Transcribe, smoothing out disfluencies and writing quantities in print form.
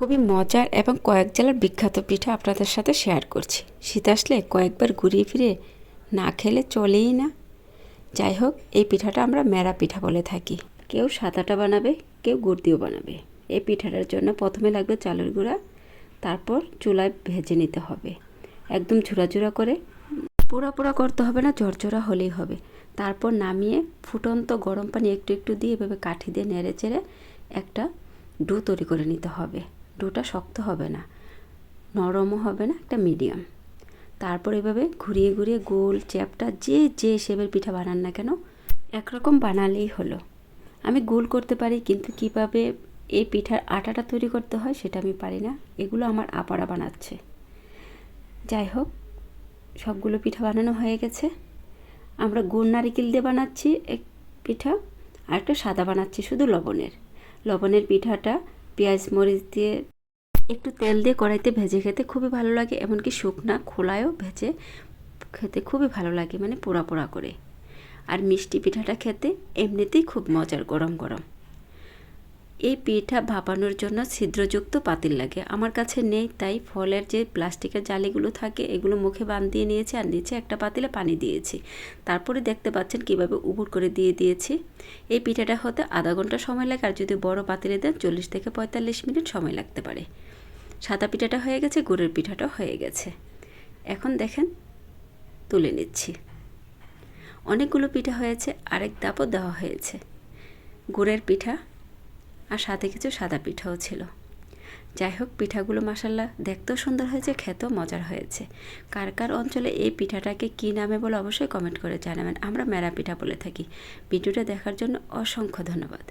খুবই মজার এবং কয়েক জেলার বিখ্যাত পিঠা আপনাদের সাথে শেয়ার করছি। শীত আসলে কয়েকবার ঘুরিয়ে ফিরে না খেলে চলেই না। যাই হোক, এই পিঠাটা আমরা মেরা পিঠা বলে থাকি। কেউ সাদাটা বানাবে, কেউ গুড় দিয়েও বানাবে। এই পিঠাটার জন্য প্রথমে লাগবে চালের গুঁড়া, তারপর চুলায় ভেজে নিতে হবে একদম ঝুরা ঝুরা করে। পোড়া পোড়া করতে হবে না, ঝরঝরা হলেই হবে। তারপর নামিয়ে ফুটন্ত গরম পানি একটু একটু দিয়ে এভাবে কাঠি দিয়ে নেড়ে চেড়ে একটা ডো তৈরি করে নিতে হবে। ডোটা শক্ত হবে না, নরমও হবে না, একটা মিডিয়াম। তারপর এভাবে ঘুরিয়ে ঘুরিয়ে গোল চ্যাপটা যে শেপের পিঠা বানান না কেন একরকম বানালেই হলো। আমি গোল করতে পারি, কিন্তু কিভাবে এই পিঠার আটাটা তৈরি করতে হয় সেটা আমি পারি না। এগুলো আমার আপারা বানাচ্ছে। যাই হোক, সবগুলো পিঠা বানানো হয়ে গেছে। আমরা গুড় নারিকেল দিয়ে বানাচ্ছি এক পিঠা, আর একটা সাদা বানাচ্ছি শুধু লবণের পিঠাটা পেঁয়াজ মরিচ দিয়ে একটু তেল দিয়ে কড়াইতে ভেজে খেতে খুবই ভালো লাগে। এমনকি শুকনা খোলায়ও ভেজে খেতে খুবই ভালো লাগে, মানে পোড়া পোড়া করে। আর মিষ্টি পিঠাটা খেতে এমনিতেই খুব মজার গরম গরম। এই পিঠা ভাপানোর জন্য ছিদ্রযুক্ত পাতিল লাগে, আমার কাছে নেই, তাই ফলের যে প্লাস্টিকের জালিগুলো থাকে এগুলো মুখে দিয়ে নিয়েছি, আর নিচে একটা পাতিলে পানি দিয়েছি। তারপরে দেখতে পাচ্ছেন কিভাবে উবুর করে দিয়ে দিয়েছি। এই পিঠাটা হতে আধা ঘন্টা সময় লাগে, আর যদি বড় পাতিলে দেন 40 থেকে 45 মিনিট সময় লাগতে পারে। সাদা পিঠাটা হয়ে গেছে, গুড়ের পিঠাটাও হয়ে গেছে। এখন দেখেন তুলে নিচ্ছি। অনেকগুলো পিঠা হয়েছে, আরেক ধাপও দেওয়া হয়েছে। গুড়ের পিঠা আর সাথে কিছু সাদা পিঠাও ছিল। যাই হোক, পিঠাগুলো মাশাআল্লাহ দেখতেও সুন্দর হয়েছে, খেতেও মজার হয়েছে। কার কার অঞ্চলে এই পিঠাটাকে কী নামে বলে অবশ্যই কমেন্ট করে জানাবেন। আমরা মেরা পিঠা বলে থাকি। ভিডিওটা দেখার জন্য অসংখ্য ধন্যবাদ।